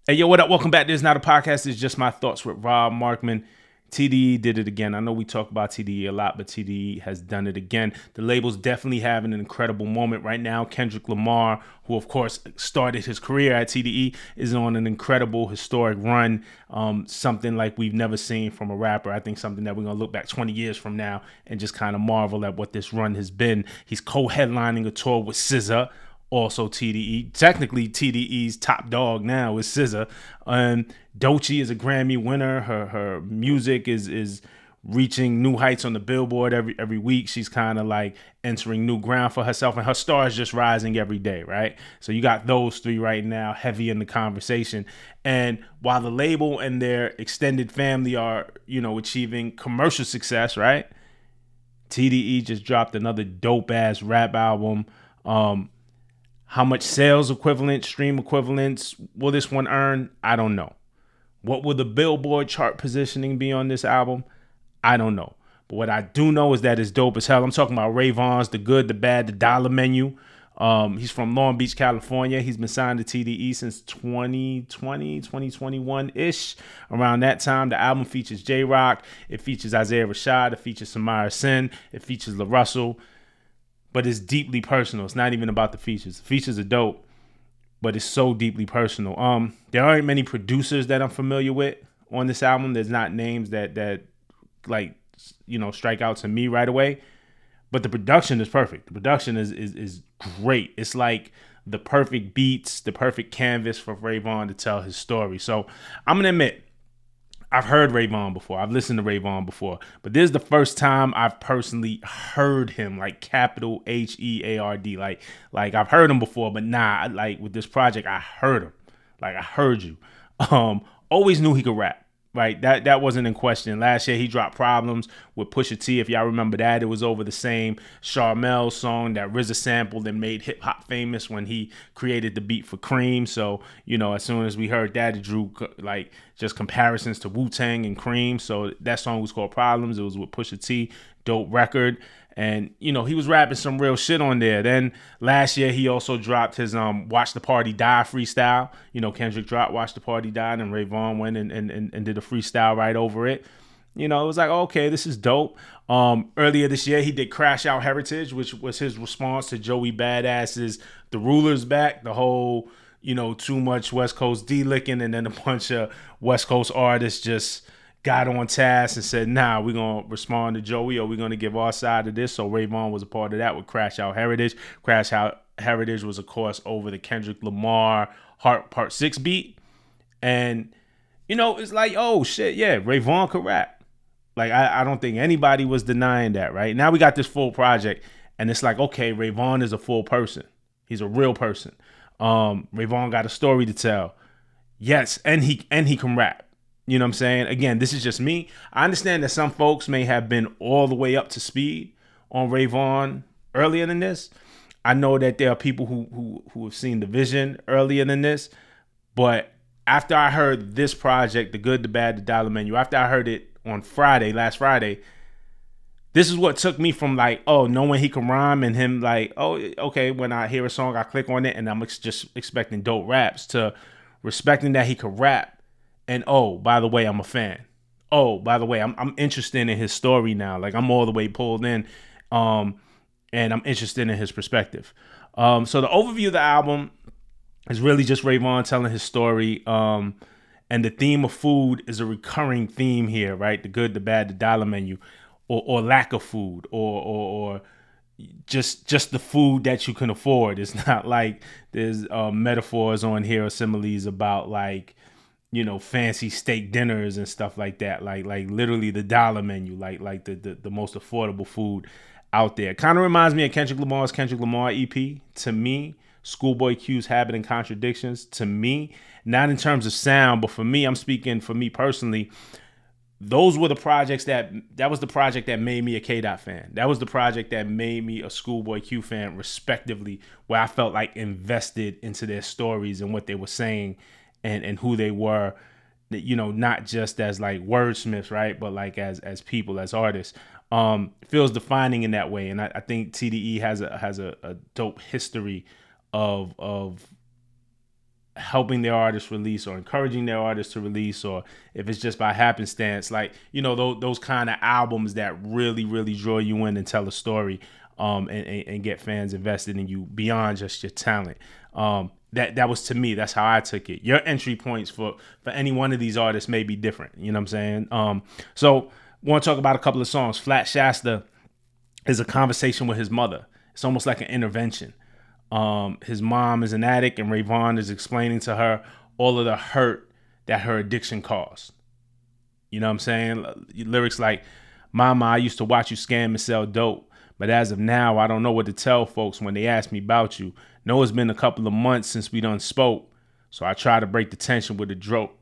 Hey, yo, what up? Welcome back. This is not a podcast. It's just my thoughts with Rob Markman. TDE did it again. I know we talk about TDE a lot, but TDE has done it again. The label's definitely having an incredible moment right now. Kendrick Lamar, who of course started his career at TDE, is on an incredible historic run. Something like we've never seen from a rapper. I think something that we're going to look back 20 years from now and just kind of marvel at what this run has been. He's co-headlining a tour with SZA, also TDE. Technically, TDE's top dog now is SZA. Doechii is a Grammy winner. Her music is reaching new heights on the Billboard every week. She's kind of like entering new ground for herself, and her star is just rising every day, right? So you got those three right now heavy in the conversation. And while the label and their extended family are, achieving commercial success, right? TDE just dropped another dope ass rap album. How much sales equivalent, stream equivalents will this one earn? I don't know. What will the Billboard chart positioning be on this album? I don't know. But what I do know is that it's dope as hell. I'm talking about Vaughn's The Good, The Bad, The Dollar Menu. He's from Long Beach, California. He's been signed to TDE since 2020, 2021-ish. Around that time, the album features J-Rock. It features Isaiah Rashad. It features Samara Sin. It features La Russell. But it's deeply personal. It's not even about the features. The features are dope, but it's so deeply personal. There aren't many producers that I'm familiar with on this album. There's not names that like, strike out to me right away. But the production is perfect. The production is great. It's like the perfect beats, the perfect canvas for Vaughn to tell his story. So I'm gonna admit, I've heard Vaughn before. I've listened to Vaughn before, but this is the first time I've personally heard him, like capital Heard. Like I've heard him before, but nah, like with this project, I heard him. Like I heard you. Always knew he could rap. Right, that wasn't in question. Last year he dropped Problems with Pusha T. If y'all remember that, it was over the same Charmel song that RZA sampled and made hip hop famous when he created the beat for Cream. So as soon as we heard that, it drew like just comparisons to Wu-Tang and Cream. So that song was called Problems. It was with Pusha T. Dope record. And, he was rapping some real shit on there. Then last year, he also dropped his Watch the Party Die freestyle. Kendrick dropped Watch the Party Die, and Vaughn went and did a freestyle right over it. It was like, okay, this is dope. Earlier this year, he did Crash Out Heritage, which was his response to Joey Badass's The Ruler's Back, the whole, too much West Coast D-licking, and then a bunch of West Coast artists just got on task and said, nah, we're going to respond to Joey, or we're going to give our side of this. So Vaughn was a part of that with Crash Out Heritage. Crash Out Heritage was, of course, over the Kendrick Lamar Heart Part 6 beat. And, it's like, oh, shit, yeah, Vaughn could rap. Like, I don't think anybody was denying that, right? Now we got this full project, and it's like, okay, Vaughn is a full person. He's a real person. Vaughn got a story to tell. Yes, and he can rap. You know what I'm saying? Again, this is just me. I understand that some folks may have been all the way up to speed on Vaughn earlier than this. I know that there are people who have seen the vision earlier than this. But after I heard this project, The Good, The Bad, The Dollar Menu, after I heard it on last Friday, this is what took me from like, oh, knowing he can rhyme and him like, oh, okay, when I hear a song, I click on it and I'm just expecting dope raps, to respecting that he could rap. And oh, by the way, I'm a fan. Oh, by the way, I'm interested in his story now. Like I'm all the way pulled in, and I'm interested in his perspective. So the overview of the album is really just Vaughn telling his story. And the theme of food is a recurring theme here, right? The good, the bad, the dollar menu, or lack of food, or just the food that you can afford. It's not like there's metaphors on here or similes about like, fancy steak dinners and stuff like that. Like literally the dollar menu, like the most affordable food out there. Kind of reminds me of Kendrick Lamar EP. To me, Schoolboy Q's Habit and Contradictions. To me, not in terms of sound, but for me, I'm speaking for me personally. Those were the projects that was the project that made me a K-Dot fan. That was the project that made me a Schoolboy Q fan, respectively, where I felt like invested into their stories and what they were saying and who they were, not just as like wordsmiths, right? But like as people, as artists. Feels defining in that way. And I think TDE has a dope history of helping their artists release or encouraging their artists to release, or if it's just by happenstance, like, you know, those kind of albums that really, really draw you in and tell a story, and get fans invested in you beyond just your talent. That was, to me, that's how I took it. Your entry points for any one of these artists may be different. You know what I'm saying? So want to talk about a couple of songs. Flat Shasta is a conversation with his mother. It's almost like an intervention. His mom is an addict, and Vaughn is explaining to her all of the hurt that her addiction caused. You know what I'm saying? Lyrics like, "Mama, I used to watch you scam and sell dope, but as of now, I don't know what to tell folks when they ask me about you. Know it's been a couple of months since we done spoke, so I try to break the tension with a joke."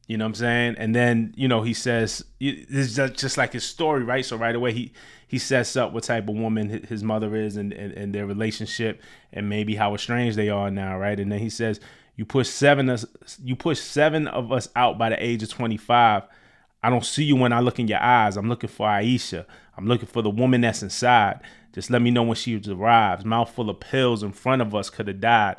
You know what I'm saying? And then, you know, he says, it's just like his story, right? So right away, he sets up what type of woman his mother is, and their relationship, and maybe how estranged they are now, right? And then he says, you push seven of us out by the age of 25. I don't see you when I look in your eyes. I'm looking for Aisha. I'm looking for the woman that's inside. Just let me know when she arrives. Mouth full of pills in front of us, could have died.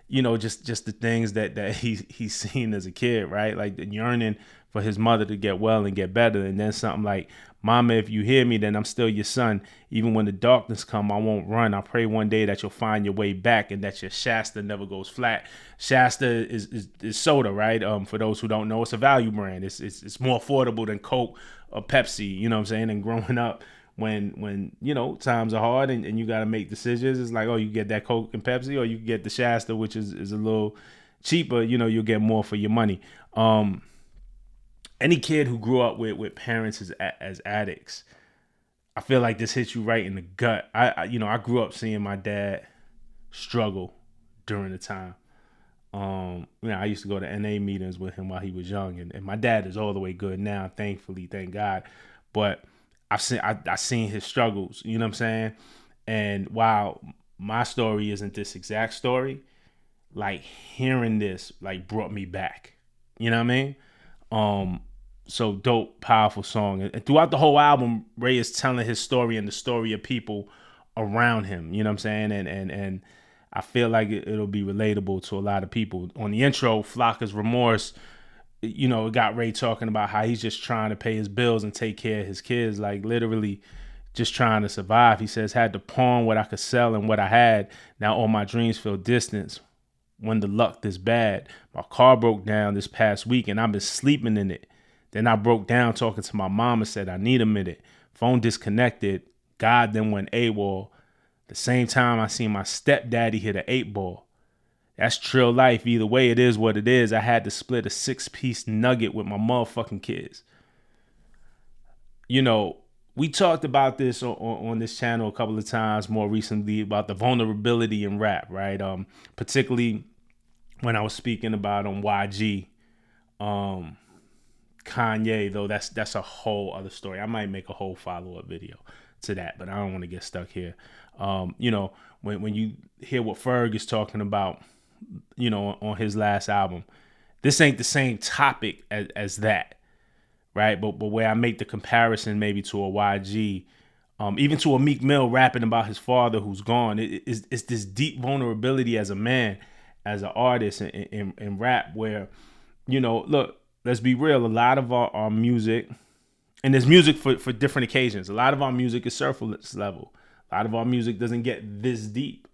You know, just the things that he's seen as a kid, right? Like the yearning for his mother to get well and get better. And then something like, "Mama, if you hear me, then I'm still your son. Even when the darkness come, I won't run. I pray one day that you'll find your way back and that your Shasta never goes flat." Shasta is soda, right? For those who don't know, it's a value brand. It's more affordable than Coke or Pepsi, you know what I'm saying? And growing up, when you know, times are hard and you got to make decisions, it's like, oh, you get that Coke and Pepsi, or you get the Shasta, which is a little cheaper. You know, you'll get more for your money. Any kid who grew up with parents as addicts, I feel like this hits you right in the gut. I grew up seeing my dad struggle during the time. I used to go to NA meetings with him while he was young, and my dad is all the way good now, thankfully, thank God. But I seen his struggles, you know what I'm saying? And while my story isn't this exact story, like hearing this like brought me back. You know what I mean? So dope, powerful song. And throughout the whole album, Ray is telling his story and the story of people around him. You know what I'm saying? And I feel like it'll be relatable to a lot of people. On the intro, Flocka's Remorse, you know, it got Ray talking about how he's just trying to pay his bills and take care of his kids, like literally just trying to survive. He says, "Had to pawn what I could sell and what I had. Now all my dreams feel distant. When the luck this bad. My car broke down this past week and I've been sleeping in it. Then I broke down talking to my mom and said, I need a minute. Phone disconnected. God then went AWOL. The same time I seen my stepdaddy hit an 8-ball. That's trill life. Either way, it is what it is. I had to split a 6-piece nugget with my motherfucking kids." You know, we talked about this on this channel a couple of times more recently about the vulnerability in rap, right? Particularly when I was speaking about on YG, Kanye, though that's a whole other story. I might make a whole follow-up video to that, but I don't want to get stuck here. You know, when you hear what Ferg is talking about, you know, on his last album, this ain't the same topic as that, right? But where I make the comparison maybe to a YG, even to a Meek Mill rapping about his father who's gone, it's this deep vulnerability as a man, as an artist in rap, where, you know, look, let's be real, a lot of our music, and there's music for different occasions, a lot of our music is surface level. A lot of our music doesn't get this deep.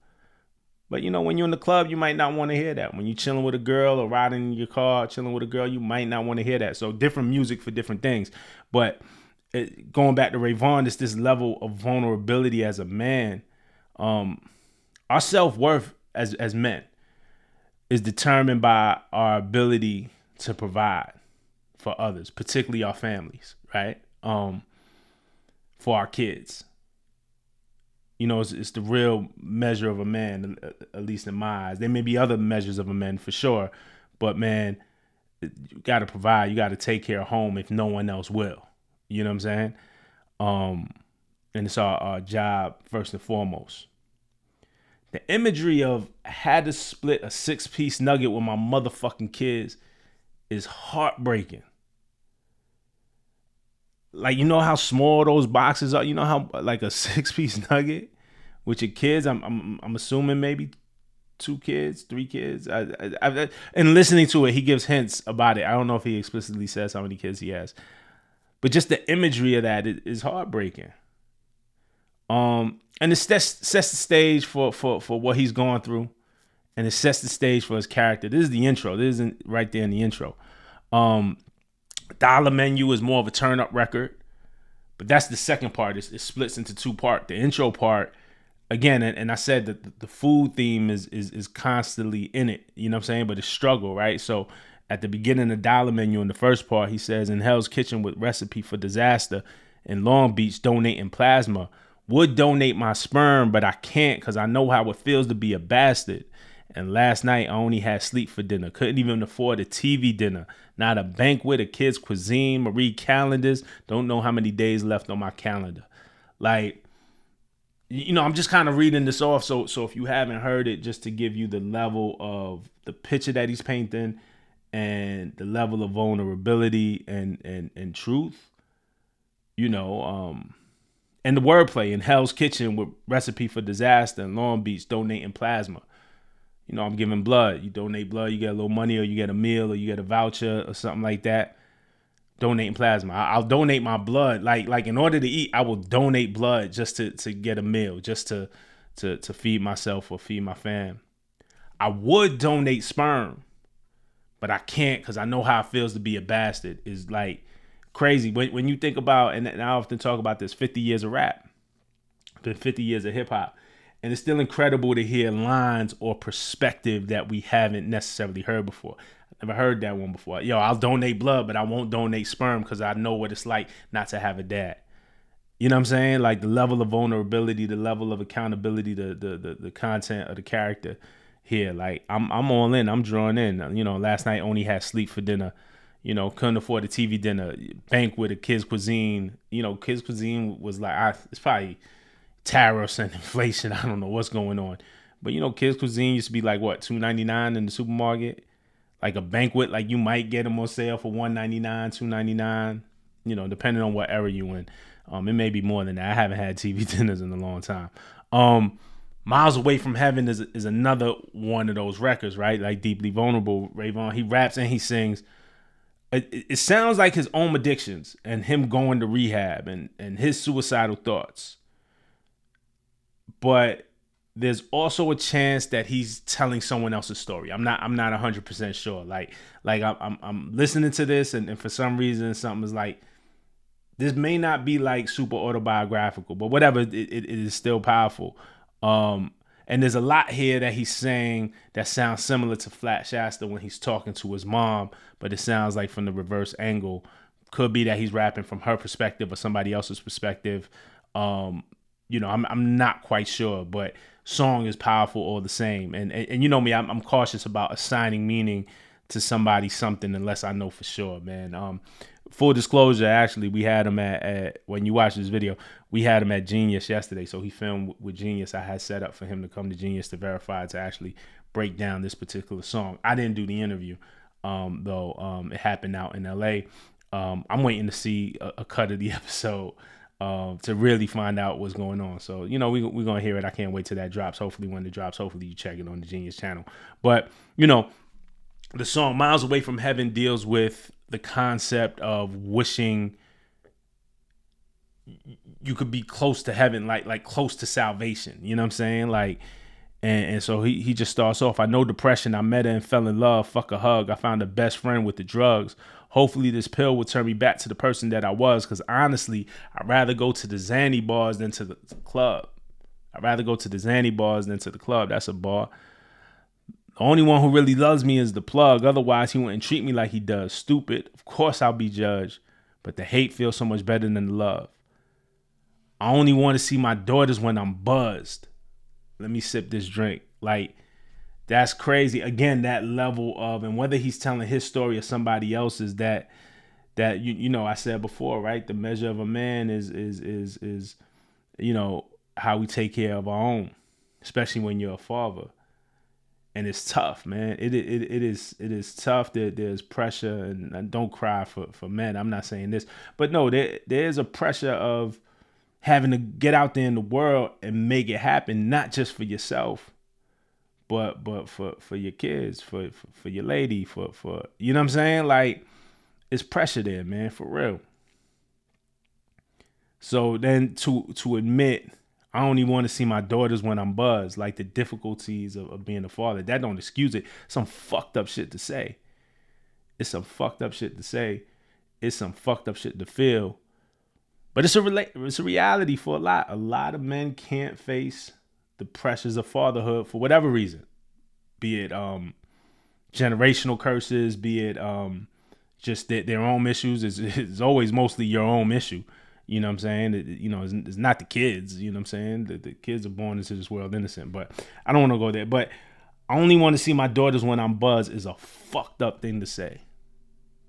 But, you know, when you're in the club, you might not want to hear that. When you're chilling with a girl or riding in your car, chilling with a girl, you might not want to hear that. So different music for different things. But going back to Ray Vaughn, it's this level of vulnerability as a man. Our self-worth as men is determined by our ability to provide for others, particularly our families, right? For our kids. You know, it's the real measure of a man, at least in my eyes. There may be other measures of a man for sure, but man, you got to provide. You got to take care of home if no one else will. You know what I'm saying? And it's our job first and foremost. The imagery of had to split a 6-piece nugget with my motherfucking kids is heartbreaking. Like, you know how small those boxes are? You know how, like, a 6-piece nugget with your kids, I'm assuming maybe 2 kids, 3 kids. And listening to it, he gives hints about it. I don't know if he explicitly says how many kids he has, but just the imagery of that is heartbreaking. And it sets the stage for what he's going through, and it sets the stage for his character. This is the intro. This isn't right there in the intro. Dollar Menu is more of a turn up record, but that's the second part. It splits into 2 parts. The intro part, again, and I said that the food theme is constantly in it. You know what I'm saying? But it's struggle, right? So at the beginning of Dollar Menu in the first part, he says, in Hell's Kitchen with recipe for disaster in Long Beach, donating plasma. Would donate my sperm, but I can't because I know how it feels to be a bastard. And last night I only had sleep for dinner. Couldn't even afford a TV dinner. Not a banquet, a kid's cuisine, Marie calendars. Don't know how many days left on my calendar. Like, you know, I'm just kind of reading this off. So if you haven't heard it, just to give you the level of the picture that he's painting and the level of vulnerability and truth, you know, and the wordplay in Hell's Kitchen with recipe for disaster in Long Beach, donating plasma. You know, I'm giving blood. You donate blood, you get a little money, or you get a meal, or you get a voucher or something like that. Donating plasma. I'll donate my blood. Like in order to eat, I will donate blood just to get a meal, just to feed myself or feed my fam. I would donate sperm, but I can't because I know how it feels to be a bastard. Is like crazy. When you think about, and I often talk about this, 50 years of rap, been 50 years of hip hop. And it's still incredible to hear lines or perspective that we haven't necessarily heard before. I've never heard that one before. Yo, I'll donate blood, but I won't donate sperm because I know what it's like not to have a dad. You know what I'm saying? Like the level of vulnerability, the level of accountability, the content of the character here. Like I'm all in. I'm drawn in. You know, last night only had sleep for dinner. You know, couldn't afford a TV dinner. Banquet, a kid's cuisine. You know, kids' cuisine was like, it's probably tariffs and inflation. I don't know what's going on, but you know, kids' cuisine used to be like what, $2.99 in the supermarket. Like a banquet, like you might get them on sale for $1.99, $2.99. You know, depending on what era you in. It may be more than that. I haven't had TV dinners in a long time. Miles Away from Heaven is another one of those records, right? Like Deeply Vulnerable. Ray Vaughn, he raps and he sings. It sounds like his own addictions and him going to rehab and his suicidal thoughts. But there's also a chance that he's telling someone else's story. I'm not 100% sure. Like I'm listening to this and for some reason something is like, this may not be like super autobiographical, but whatever, it is still powerful. And there's a lot here that he's saying that sounds similar to Flat Shasta when he's talking to his mom, but it sounds like from the reverse angle. Could be that he's rapping from her perspective or somebody else's perspective. You know, I'm not quite sure, but song is powerful all the same. And you know me, I'm cautious about assigning meaning to somebody something unless I know for sure, man. Full disclosure, actually, we had him at when you watch this video, we had him at Genius yesterday. So he filmed with Genius. I had set up for him to come to Genius to verify, to actually break down this particular song. I didn't do the interview, though. It happened out in LA. I'm waiting to see a cut of the episode to really find out what's going on. So, you know, we're going to hear it. I can't wait till that drops. Hopefully when it drops, hopefully you check it on the Genius channel. But, you know, the song Miles Away from Heaven deals with the concept of wishing you could be close to heaven, like close to salvation. You know what I'm saying? Like, and so he just starts off, I know depression. I met her and fell in love. Fuck a hug. I found a best friend with the drugs. Hopefully this pill will turn me back to the person that I was. Because honestly, I'd rather go to the Zanny bars than to the club. I'd rather go to the Zanny bars than to the club. That's a bar. The only one who really loves me is the plug. Otherwise, he wouldn't treat me like he does. Stupid. Of course I'll be judged. But the hate feels so much better than the love. I only want to see my daughters when I'm buzzed. Let me sip this drink. Like, that's crazy. Again, that level of, and whether he's telling his story or somebody else's, that you know, I said before, right? The measure of a man is you know, how we take care of our own, especially when you're a father. And it's tough, man. It is tough. There's pressure, and don't cry for men. I'm not saying this, but no, there is a pressure of having to get out there in the world and make it happen, not just for yourself, but for your kids, for your lady, for you know what I'm saying? Like, it's pressure there, man, for real. So then to admit I only want to see my daughters when I'm buzzed, like the difficulties of being a father, that don't excuse it. Some fucked up shit to say. It's some fucked up shit to say. It's some fucked up shit to feel. But it's a reality for a lot. A lot of men can't face the pressures of fatherhood for whatever reason. Be it generational curses, be it just their own issues. It's always mostly your own issue. You know what I'm saying? It's not the kids. You know what I'm saying? The kids are born into this world innocent. But I don't want to go there. But I only want to see my daughters when I'm buzzed is a fucked up thing to say.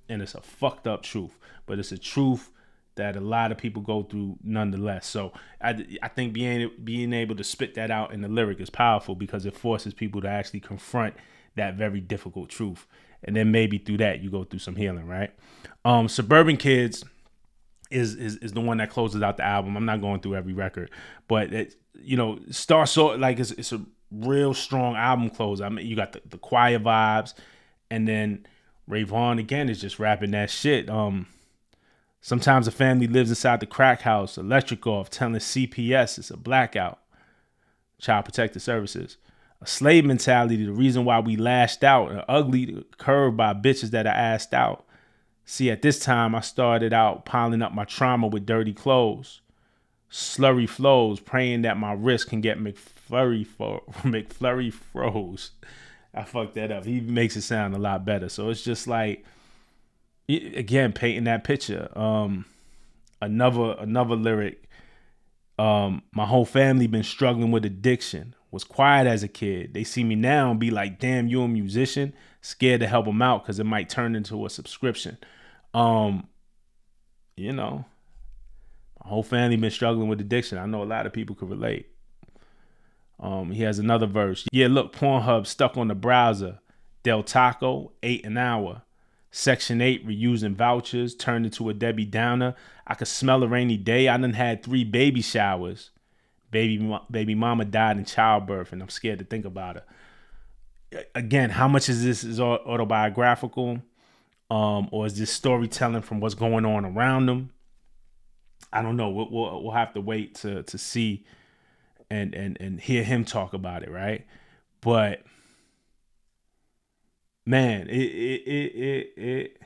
And it's a fucked up truth. But it's a truth that a lot of people go through nonetheless. So I think being able to spit that out in the lyric is powerful because it forces people to actually confront that very difficult truth. And then maybe through that, you go through some healing, right? Suburban Kids is the one that closes out the album. I'm not going through every record, but it, starts so like it's a real strong album close. I mean, you got the choir vibes, and then Vaughn again is just rapping that shit. Sometimes a family lives inside the crack house, electric off, telling CPS it's a blackout. Child Protective Services. A slave mentality, the reason why we lashed out, and ugly curved by bitches that I asked out. See, at this time, I started out piling up my trauma with dirty clothes. Slurry flows, praying that my wrist can get McFlurry froze. I fucked that up. He makes it sound a lot better. So it's just like, again, painting that picture. Another lyric. My whole family been struggling with addiction. Was quiet as a kid. They see me now and be like, damn, you a musician? Scared to help them out because it might turn into a subscription. My whole family been struggling with addiction. I know a lot of people could relate. He has another verse. Yeah, look, Pornhub stuck on the browser. Del Taco, 8 an hour. Section 8, reusing vouchers, turned into a Debbie Downer. I could smell a rainy day. I done had 3 baby showers. Baby mama died in childbirth, and I'm scared to think about her. Again, how much is this is autobiographical? Or is this storytelling from what's going on around them? I don't know. We'll have to wait to see and hear him talk about it, right? But man, it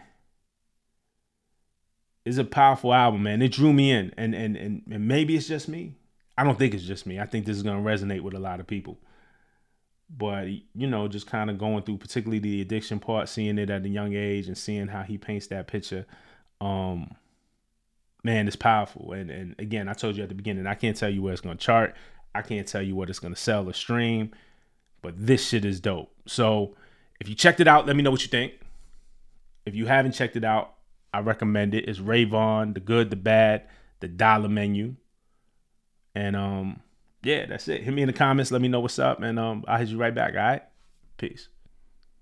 is a powerful album, man. It drew me in, and maybe it's just me. I don't think it's just me. I think this is gonna resonate with a lot of people. But just kind of going through, particularly the addiction part, seeing it at a young age, and seeing how he paints that picture, man, it's powerful. And again, I told you at the beginning, I can't tell you where it's gonna chart. I can't tell you what it's gonna sell or stream. But this shit is dope. So if you checked it out, let me know what you think. If you haven't checked it out, I recommend it. It's Vaughn, The Good, The Bad, The Dollar Menu. And yeah, that's it. Hit me in the comments. Let me know what's up. And I'll hit you right back. All right? Peace.